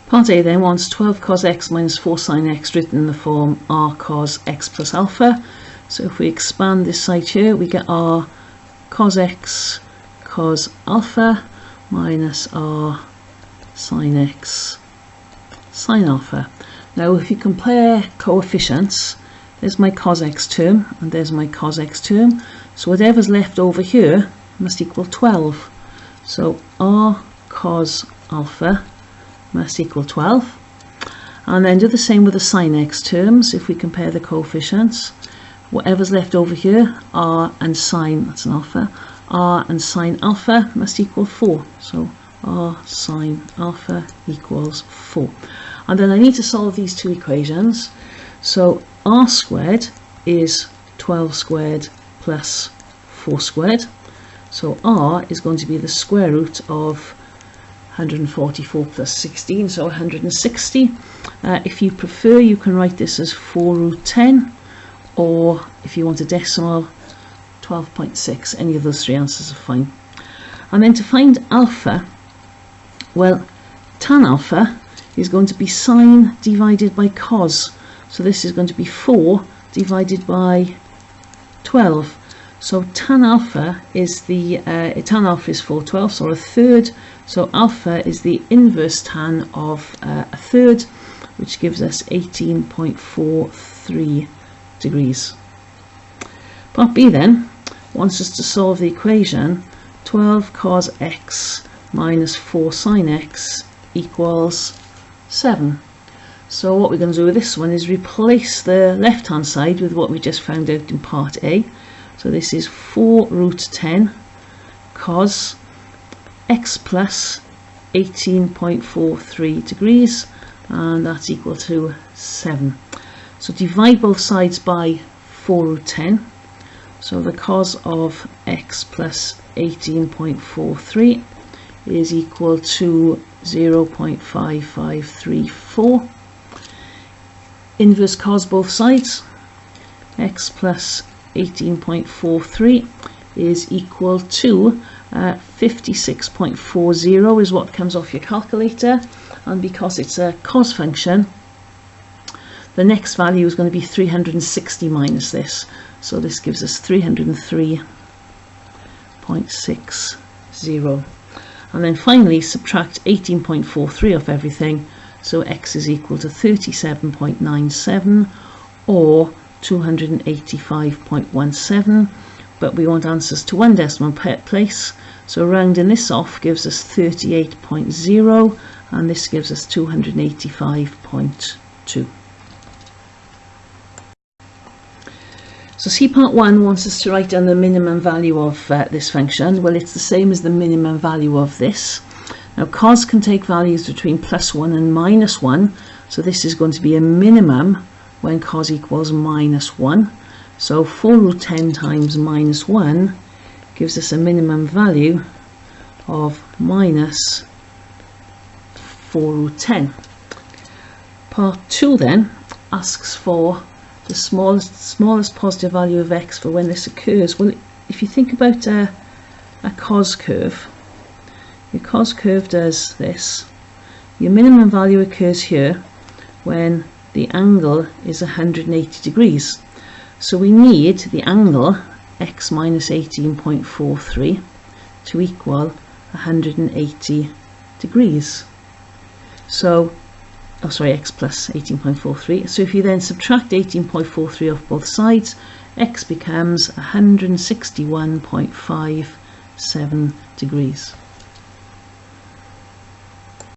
Part A then wants 12 cos x minus 4 sin x written in the form r cos x plus alpha. So if we expand this side here, we get r cos x cos alpha minus r sin x sin alpha. Now if you compare coefficients, there's my cos x term and there's my cos x term. So whatever's left over here must equal 12. So r cos alpha must equal 12. And then do the same with the sin x terms. If we compare the coefficients, whatever's left over here, r and sine, that's an alpha, r and sine alpha must equal 4. So r sine alpha equals 4. And then I need to solve these two equations. So r squared is 12 squared plus 4 squared. So r is going to be the square root of 144 plus 16, so 160. If you prefer, you can write this as 4 root 10, or if you want a decimal, 12.6. Any of those three answers are fine. And then to find alpha, well, tan alpha is going to be sine divided by cos. So this is going to be 4 divided by 12. So tan alpha is the tan alpha is 4/12, so a third. So alpha is the inverse tan of a third, which gives us 18.43 degrees. Part B then wants us to solve the equation 12 cos x minus 4 sin x equals 7. So what we're going to do with this one is replace the left hand side with what we just found out in part A. So this is 4 root 10 cos x plus 18.43 degrees, and that's equal to 7. So divide both sides by 4 root 10. So the cos of x plus 18.43 is equal to 0.5534. Inverse cos both sides. X plus 18.43 is equal to 56.40 is what comes off your calculator, and because it's a cos function, the next value is going to be 360 minus this, so this gives us 303.60. And then finally subtract 18.43 off everything, so x is equal to 37.97 or 285.17, but we want answers to one decimal place, so rounding this off gives us 38.0, and this gives us 285.2. So C part 1 wants us to write down the minimum value of this function. Well, it's the same as the minimum value of this. Now cos can take values between +1 and -1, so this is going to be a minimum when cos equals -1. So 4 root 10 times -1 gives us a minimum value of -4 root 10. Part 2 then asks for the smallest positive value of x for when this occurs. Well, if you think about a cos curve, your cos curve does this. Your minimum value occurs here when the angle is 180 degrees. So we need the angle x minus 18.43 to equal 180 degrees. So, oh sorry, x plus 18.43. So if you then subtract 18.43 off both sides, x becomes 161.57 degrees.